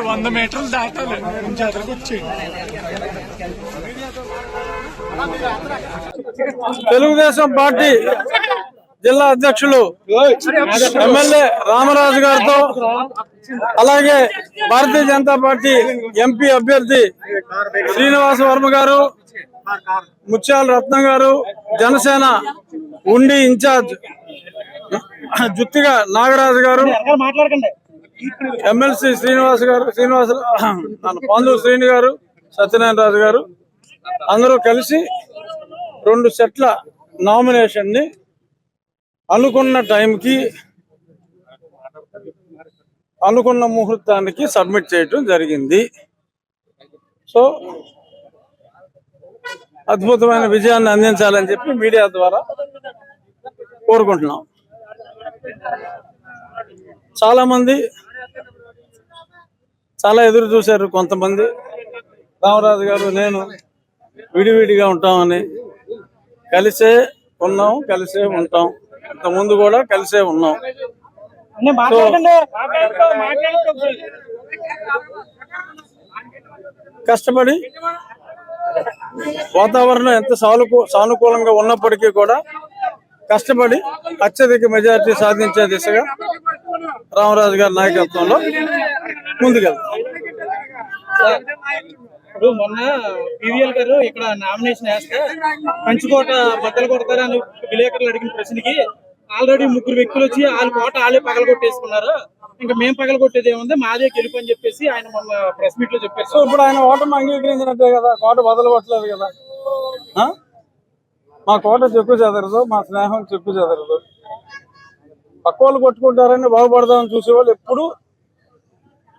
వంద మీటర్లు దాటాలి జాతరకు వచ్చి తెలుగుదేశం పార్టీ జిల్లా అధ్యక్షులు ఎమ్మెల్యే రామరాజు గారితో అలాగే భారతీయ జనతా పార్టీ ఎంపీ అభ్యర్థి శ్రీనివాస వర్మ గారు, ముత్యాల రత్నం గారు, జనసేన ఉండి ఇన్ఛార్జ్ జుత్తిగా నాగరాజు గారు, ఎమ్మెల్సీ పాందూరు శ్రీని గారు, సత్యనారాయణ రాజు గారు అందరూ కలిసి 2 సెట్ల నామినేషన్ ని అనుకున్న టైంకి అనుకున్న ముహూర్తానికి సబ్మిట్ చేయటం జరిగింది. సో అద్భుతమైన విజయాన్ని అందించాలని చెప్పి మీడియా ద్వారా కోరుకుంటున్నాం. చాలా మంది చాలా ఎదురు చూశారు. కొంతమంది రామరాజు గారు నేను విడివిడిగా ఉంటామని, కలిసే ఉన్నాం, కలిసే ఉంటాం, ఇంతకుముందు కూడా కలిసే ఉన్నాం. కష్టపడి వాతావరణం ఎంత సానుకూలంగా ఉన్నప్పటికీ కూడా కష్టపడి అత్యధిక మెజారిటీ సాధించే దిశగా రామరాజు గారి నాయకత్వంలో ముందుకెళ్తాం. ఇప్పుడు మొన్న పివిఎల్ గారు ఇక్కడ నామినేషన్ వేస్తే పంచుకోట బద్దలు కొడతారని విలేకరులు అడిగిన ప్రశ్నకి ఆల్రెడీ 3 వ్యక్తులు వచ్చి వాళ్ళ కోట వాళ్ళే పగలగొట్టేసుకున్నారు, ఇంకా మేము పగలగొట్టేది ఏముంది, మాదే గెలుపు అని చెప్పేసి ఆయన మొన్న ప్రెస్ మీట్ లో చెప్పారు. సో ఇప్పుడు ఆయన ఓటమి అంగీకరించినట్టే కదా, కోట బదలగొట్టలేదు కదా. మా కోట చెక్కు చెదరదు, మా స్నేహం చెక్కు చెదరదు. పక్క వాళ్ళు కొట్టుకుంటారని బాగుపడదామని చూసేవాళ్ళు ఎప్పుడు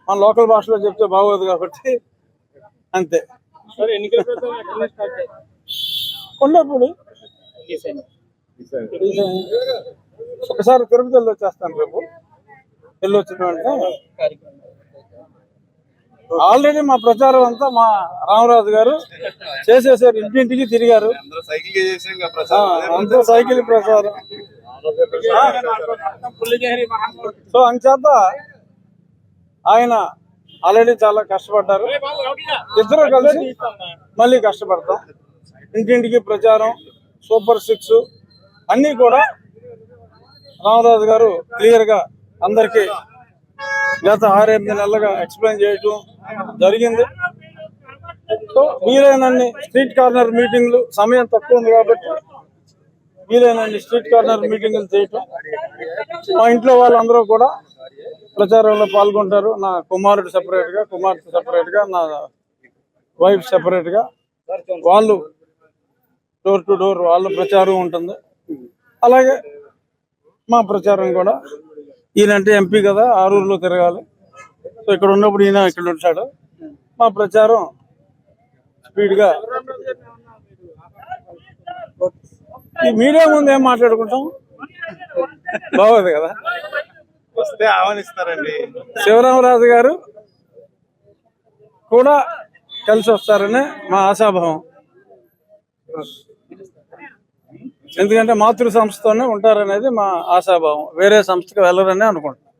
మన లోకల్ భాషలో చెప్తే బాగోదు కాబట్టి అంతే. కొండపూడి ఒకసారి తిరుపతి వెళ్ళి వచ్చేస్తాను. రేపు వెళ్ళి వచ్చిన వెంటనే ఆల్రెడీ మా ప్రచారం అంతా మా రామరాజు గారు చేసేసారు, ఇంటింటికి తిరిగారు, అంతా సైకిల్ ప్రచారం. సో అంచేత ఆయన ఆల్రెడీ చాలా కష్టపడ్డారు. ఇద్దరు కలిసి మళ్ళీ కష్టపడతాం. ఇంటింటికి ప్రచారం, సూపర్ 6 అన్నీ కూడా రామరాజు గారు క్లియర్ గా అందరికి గత 6-8 నెలలుగా ఎక్స్ప్లెయిన్ చేయటం జరిగింది. సో వీలైనన్ని స్ట్రీట్ కార్నర్ మీటింగ్లు, సమయం తక్కువ ఉంది కాబట్టి వీలైనన్ని స్ట్రీట్ కార్నర్ మీటింగ్లు చేయటం, మా ఇంట్లో వాళ్ళందరూ కూడా ప్రచారంలో పాల్గొంటారు. నా కుమారుడు సెపరేట్ గా, కుమార్తె సెపరేట్ గా, నా వైఫ్ సెపరేట్ గా, వాళ్ళు డోర్ టు డోర్ వాళ్ళ ప్రచారం ఉంటుంది. అలాగే మా ప్రచారం కూడా, ఈయనంటే ఎంపీ కదా, ఆరూరులో తిరగాలి. సో ఇక్కడ ఉన్నప్పుడు ఈయన ఇక్కడ వచ్చాడు. మా ప్రచారం స్పీడ్ గా. ఈ మీడియా ముందు ఏం మాట్లాడుకుంటాం, బాగోదు కదా. వస్తే ఆహ్వానిస్తారండి. శివరామరాజు గారు కూడా కలిసి వస్తారని మా ఆశాభావం. ఎందుకంటే మాతృ సంస్థతోనే ఉంటారనేది మా ఆశాభావం, వేరే సంస్థకు వెళ్ళరని అనుకుంటున్నాం.